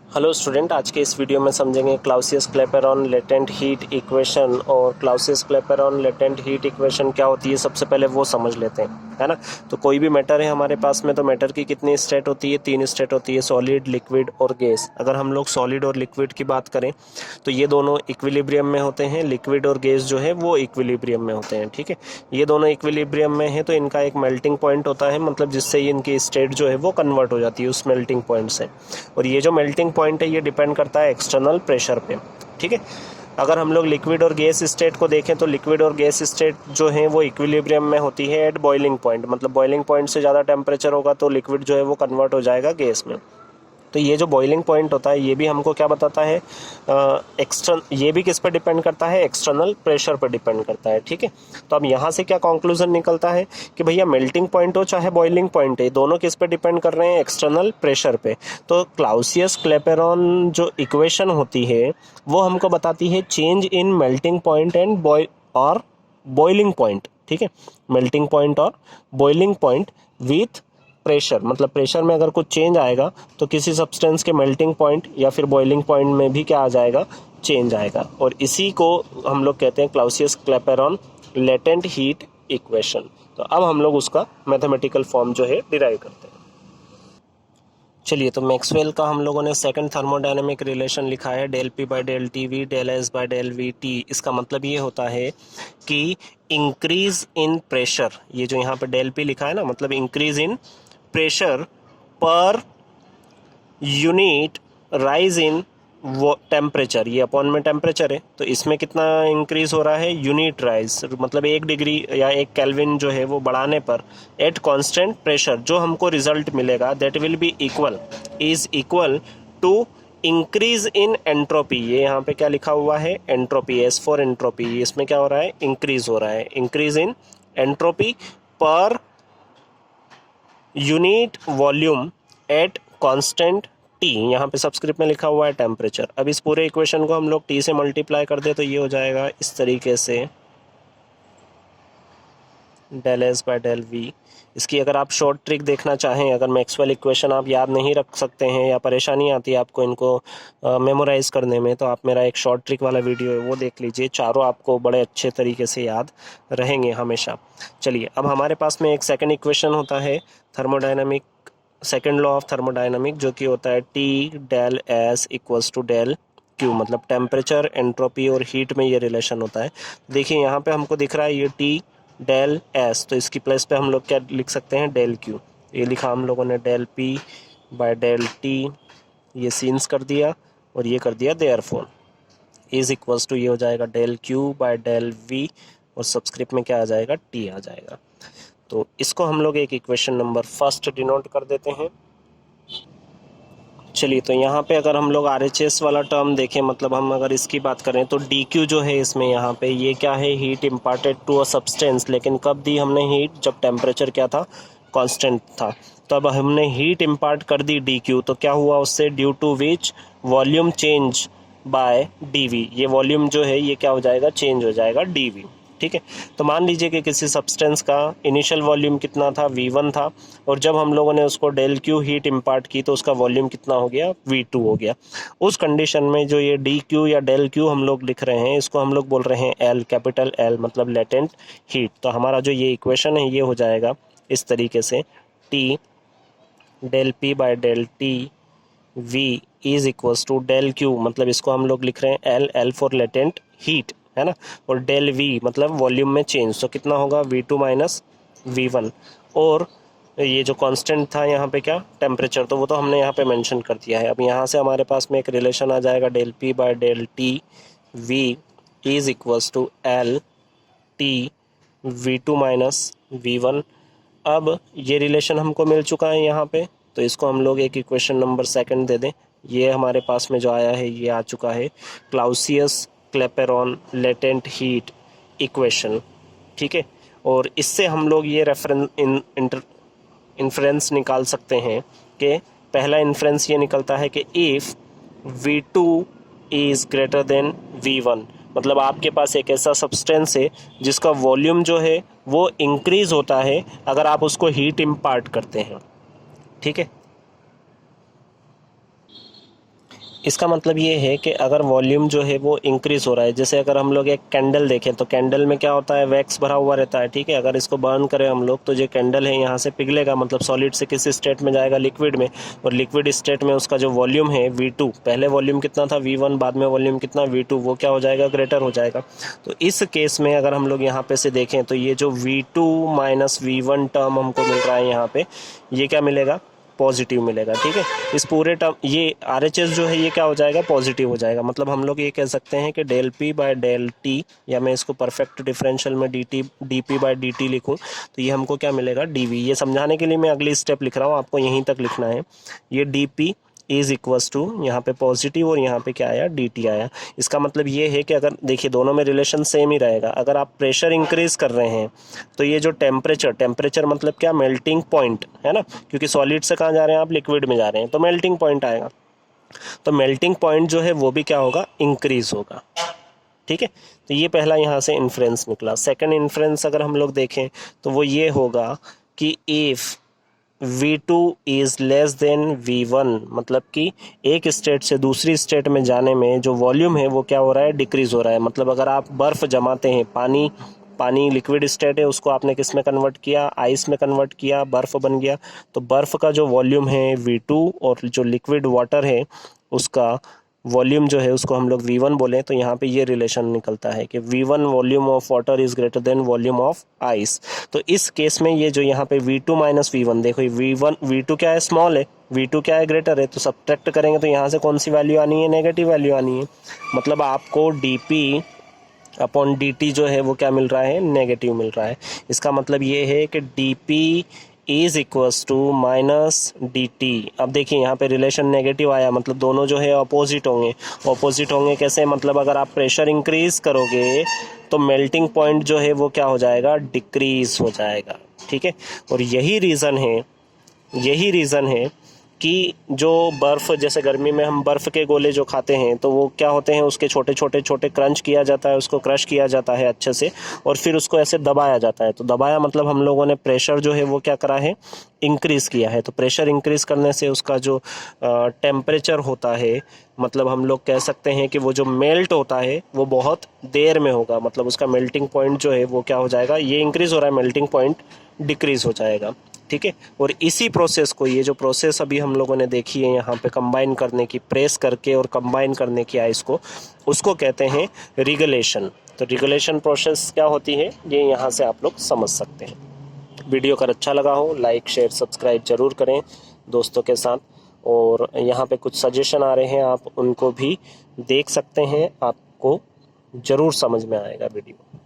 Hello student, आज के इस वीडियो में समझेंगे क्लाउसियस क्लेपेरॉन लेटेंट हीट इक्वेशन। और क्लाउसियस क्लेपेरॉन लेटेंट हीट इक्वेशन क्या होती है, सबसे पहले वो समझ लेते हैं, है ना। तो कोई भी मैटर है हमारे पास में, तो मैटर की कितनी स्टेट होती है? 3 स्टेट होती है, सॉलिड, लिक्विड और गैस। अगर हम लोग सॉलिड और लिक्विड की बात करें तो ये दोनों इक्विलिब्रियम में होते हैं, लिक्विड और गैस जो है वो इक्विलिब्रियम में होते हैं, ठीक है। ये दोनों इक्विलिब्रियम में है तो इनका एक मेल्टिंग पॉइंट होता है, मतलब जिससे इनकी स्टेट जो है वो कन्वर्ट हो जाती है उस मेल्टिंग पॉइंट से। और ये जो मेल्टिंग पॉइंट है ये डिपेंड करता है एक्सटर्नल प्रेशर पे, ठीक है। अगर हम लोग लिक्विड और गैस स्टेट को देखें तो लिक्विड और गैस स्टेट जो है वो इक्विलिब्रियम में होती है एट बॉइलिंग पॉइंट, मतलब बॉइलिंग पॉइंट से ज़्यादा टेम्परेचर होगा तो लिक्विड जो है वो कन्वर्ट हो जाएगा गैस में। तो ये जो बॉइलिंग पॉइंट होता है ये भी हमको क्या बताता है, ये भी किस पर डिपेंड करता है? एक्सटर्नल प्रेशर पर डिपेंड करता है, ठीक है। तो अब यहाँ से क्या कंक्लूजन निकलता है कि भैया मेल्टिंग पॉइंट हो चाहे बॉइलिंग पॉइंट है, दोनों किस पे डिपेंड कर रहे हैं? एक्सटर्नल प्रेशर पे। तो क्लाउसियस क्लेपेरॉन जो इक्वेशन होती है वो हमको बताती है change in melting point and boiling point, ठीक है। मेल्टिंग पॉइंट और बॉइलिंग पॉइंट विथ प्रेशर, मतलब प्रेशर में अगर कुछ चेंज आएगा तो किसी सब्सटेंस के मेल्टिंग पॉइंट या फिर बॉइलिंग पॉइंट में भी क्या आ जाएगा? चेंज आएगा। और इसी को हम लोग कहते हैं क्लाउसियस क्लेपेरॉन लेटेंट हीट इक्वेशन। तो अब हम लोग उसका मैथमेटिकल फॉर्म जो है डिराइव करते हैं। चलिए, तो मैक्सवेल का हम लोगों ने सेकंड थर्मोडायनेमिक रिलेशन लिखा है, del P by del T V del S by del V T. इसका मतलब ये होता है कि इंक्रीज इन प्रेशर, ये जो यहाँ पे डेल पी लिखा है ना, मतलब increase in pressure per unit rise in वो टेम्परेचर, ये अपॉन में टेम्परेचर है तो इसमें कितना इंक्रीज हो रहा है? यूनिट राइज, मतलब 1 डिग्री या 1 केल्विन जो है वो बढ़ाने पर एट कांस्टेंट प्रेशर जो हमको रिजल्ट मिलेगा that will be is equal to increase in entropy. ये यहाँ पे क्या लिखा हुआ है? Entropy, S for entropy. इसमें क्या हो रहा है? इंक्रीज हो रहा है, increase in entropy per unit volume at constant T. यहाँ पे सबस्क्रिप्ट में लिखा हुआ है टेम्परेचर। अब इस पूरे इक्वेशन को हम लोग टी से मल्टीप्लाई कर दे तो ये हो जाएगा इस तरीके से, del S by del V. इसकी अगर आप शॉर्ट ट्रिक देखना चाहें, अगर मैक्सवेल इक्वेशन आप याद नहीं रख सकते हैं या परेशानी आती है आपको इनको मेमोराइज करने में, तो आप मेरा एक शॉर्ट ट्रिक वाला वीडियो है वो देख लीजिए, चारों आपको बड़े अच्छे तरीके से याद रहेंगे हमेशा। चलिए, अब हमारे पास में एक सेकंड इक्वेशन होता है thermodynamic, second law of thermodynamic, जो कि होता है T del S equals to del Q, मतलब टेम्परेचर, एंट्रोपी और हीट में ये रिलेशन होता है। देखिए यहाँ पे हमको दिख रहा है ये टी डेल एस, तो इसकी प्लेस पे हम लोग क्या लिख सकते हैं? Del Q. ये लिखा हम लोगों ने del P by del T, ये सीन्स कर दिया और ये कर दिया देयरफॉर इज इक्वल्स टू, ये हो जाएगा del Q by del V और सबस्क्रिप्ट में क्या आ जाएगा? टी आ जाएगा। तो इसको हम लोग एक इक्वेशन नंबर फर्स्ट डिनोट कर देते हैं। चलिए, तो यहाँ पे अगर हम लोग RHS वाला टर्म देखें, मतलब हम अगर इसकी बात करें तो DQ जो है इसमें यहाँ पे ये क्या है? Heat imparted to a substance. लेकिन कब दी हमने हीट? जब टेम्परेचर क्या था? कांस्टेंट था। तो अब हमने हीट इम्पार्ट कर दी DQ, तो क्या हुआ उससे? Due to which volume change by DV, ये वॉल्यूम जो है ये क्या हो जाएगा? चेंज हो जाएगा DV, ठीक है। तो मान लीजिए कि किसी सब्सटेंस का इनिशियल वॉल्यूम कितना था? V1 था, और जब हम लोगों ने उसको डेल क्यू हीट इम्पार्ट की तो उसका वॉल्यूम कितना हो गया? V2 हो गया। उस कंडीशन में जो ये डी क्यू या डेल क्यू हम लोग लिख रहे हैं इसको हम लोग बोल रहे हैं L, कैपिटल L, मतलब लेटेंट हीट। तो हमारा जो ये इक्वेशन है ये हो जाएगा इस तरीके से, T del P by del T V is equals to del Q, मतलब इसको हम लोग लिख रहे हैं L फॉर लेटेंट हीट, है ना, और डेल वी मतलब वॉल्यूम में चेंज। तो कितना होगा? V2 minus V1। और ये जो कांस्टेंट था यहाँ पे क्या? टेम्परेचर, तो वो तो हमने यहाँ पे मेंशन कर दिया है। अब यहाँ से हमारे पास में एक रिलेशन आ जाएगा, del P by del T V is equals to L T V2 minus V1। अब ये रिलेशन हमको मिल चुका है यहाँ पे, तो इसको हम लोग एक इक्वेशन नंबर सेकंड दे दें। ये हमारे पास में जो आया है ये आ चुका है क्लाउसियस क्लेपेरॉन लेटेंट हीट इक्वेशन, ठीक है। और इससे हम लोग ये इन्फ्रेंस निकाल सकते हैं कि पहला इन्फ्रेंस ये निकलता है कि if V2 is greater than V1, मतलब आपके पास एक ऐसा सब्सटेंस है जिसका वॉल्यूम जो है वो इंक्रीज होता है अगर आप उसको हीट इम्पार्ट करते हैं, ठीक है। इसका मतलब ये है कि अगर वॉल्यूम जो है वो इंक्रीज हो रहा है, जैसे अगर हम लोग एक कैंडल देखें तो कैंडल में क्या होता है, वैक्स भरा हुआ रहता है, ठीक है। अगर इसको बर्न करें हम लोग तो जो कैंडल है यहाँ से पिघलेगा, मतलब सॉलिड से किस स्टेट में जाएगा, लिक्विड में, और लिक्विड स्टेट में उसका जो वॉल्यूम है V2, पहले वॉल्यूम कितना था V1, बाद में वॉल्यूम कितना V2, वो क्या हो जाएगा, ग्रेटर हो जाएगा। तो इस केस में अगर हम लोग यहाँ पे से देखें तो ये जो V2 माइनस V1 टर्म हमको मिल रहा है यहाँ पे, ये क्या मिलेगा, पॉजिटिव मिलेगा, ठीक है। इस पूरे टर्म ये RHS जो है ये क्या हो जाएगा, पॉजिटिव हो जाएगा। मतलब हम लोग ये कह सकते हैं कि del P by del T, या मैं इसको परफेक्ट डिफरेंशियल में dP बाय dt लिखूं तो ये हमको क्या मिलेगा, dV। ये समझाने के लिए मैं अगली स्टेप लिख रहा हूँ, आपको यहीं तक लिखना है। ये dP इज इक्वल्स टू, यहाँ पे पॉजिटिव और यहाँ पे क्या आया, dt आया। इसका मतलब ये है कि अगर देखिए दोनों में रिलेशन सेम ही रहेगा। अगर आप प्रेशर इंक्रीज कर रहे हैं तो ये जो टेम्परेचर मतलब क्या, मेल्टिंग पॉइंट है ना, क्योंकि सॉलिड से कहाँ जा रहे हैं आप, लिक्विड में जा रहे हैं, तो मेल्टिंग पॉइंट आएगा। तो मेल्टिंग पॉइंट जो है वो भी क्या होगा, इंक्रीज होगा, ठीक है। तो ये पहला यहाँ से इन्फ्रेंस निकला। सेकेंड इन्फ्रेंस अगर हम लोग देखें तो वो ये होगा कि if V2 is less than V1, मतलब कि एक स्टेट से दूसरी स्टेट में जाने में जो वॉल्यूम है वो क्या हो रहा है, डिक्रीज हो रहा है। मतलब अगर आप बर्फ़ जमाते हैं, पानी लिक्विड स्टेट है, उसको आपने किस में कन्वर्ट किया, आइस में कन्वर्ट किया, बर्फ़ बन गया। तो बर्फ़ का जो वॉल्यूम है V2 और जो लिक्विड वाटर है उसका वॉल्यूम जो है उसको हम लोग V1 बोलें, तो यहाँ पे ये रिलेशन निकलता है कि V1 volume of water is greater than volume of ice. तो इस केस में ये जो यहाँ पे V2 माइनस V1, देखो V2 क्या है, स्मॉल है, V2 क्या है, ग्रेटर है, तो सब्ट्रैक्ट करेंगे तो यहाँ से कौन सी वैल्यू आनी है, नेगेटिव वैल्यू आनी है। मतलब आपको dP अपॉन dt जो है वो क्या मिल रहा है, नेगेटिव मिल रहा है। इसका मतलब ये है कि dP is equals to minus dt। अब देखिए यहाँ पे रिलेशन नेगेटिव आया, मतलब दोनों जो है अपोजिट होंगे। अपोजिट होंगे कैसे, मतलब अगर आप प्रेशर इंक्रीज करोगे तो मेल्टिंग पॉइंट जो है वो क्या हो जाएगा, डिक्रीज हो जाएगा, ठीक है। और यही रीज़न है कि जो बर्फ़, जैसे गर्मी में हम बर्फ़ के गोले जो खाते हैं तो वो क्या होते हैं, उसके छोटे क्रंच किया जाता है, उसको क्रश किया जाता है अच्छे से, और फिर उसको ऐसे दबाया जाता है। तो दबाया मतलब हम लोगों ने प्रेशर जो है वो क्या करा है, इंक्रीज़ किया है। तो प्रेशर इंक्रीज़ करने से उसका जो टेम्परेचर होता है, मतलब हम लोग कह सकते हैं कि वो जो मेल्ट होता है वो बहुत देर में होगा। मतलब उसका मेल्टिंग पॉइंट जो है वो क्या हो जाएगा, ये इंक्रीज़ हो रहा है, मेल्टिंग पॉइंट डिक्रीज़ हो जाएगा, ठीक है। और इसी प्रोसेस को, ये जो प्रोसेस अभी हम लोगों ने देखी है यहाँ पे कंबाइन करने की, प्रेस करके और कंबाइन करने की आइस को, उसको कहते हैं रिगुलेशन। तो रिगुलेशन प्रोसेस क्या होती है ये यहाँ से आप लोग समझ सकते हैं। वीडियो अगर अच्छा लगा हो लाइक शेयर सब्सक्राइब जरूर करें दोस्तों के साथ, और यहाँ पे कुछ सजेशन आ रहे हैं आप उनको भी देख सकते हैं, आपको ज़रूर समझ में आएगा वीडियो।